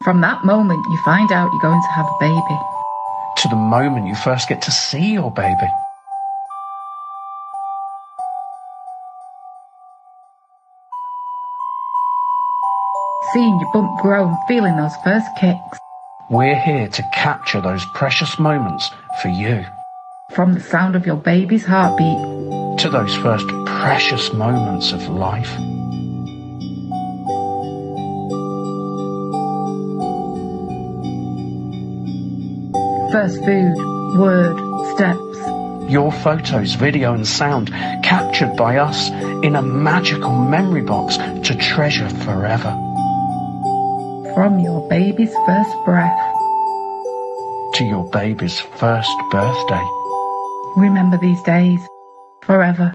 From that moment you find out you're going to have a baby. To the moment you first get to see your baby. Seeing your bump grow and feeling those first kicks. We're here to capture those precious moments for you. From the sound of your baby's heartbeat to those first precious moments of life. First food, word, steps. Your photos, video and sound captured by us in a magical memory box to treasure forever. From your baby's first breath to your baby's first birthday. Remember these days forever.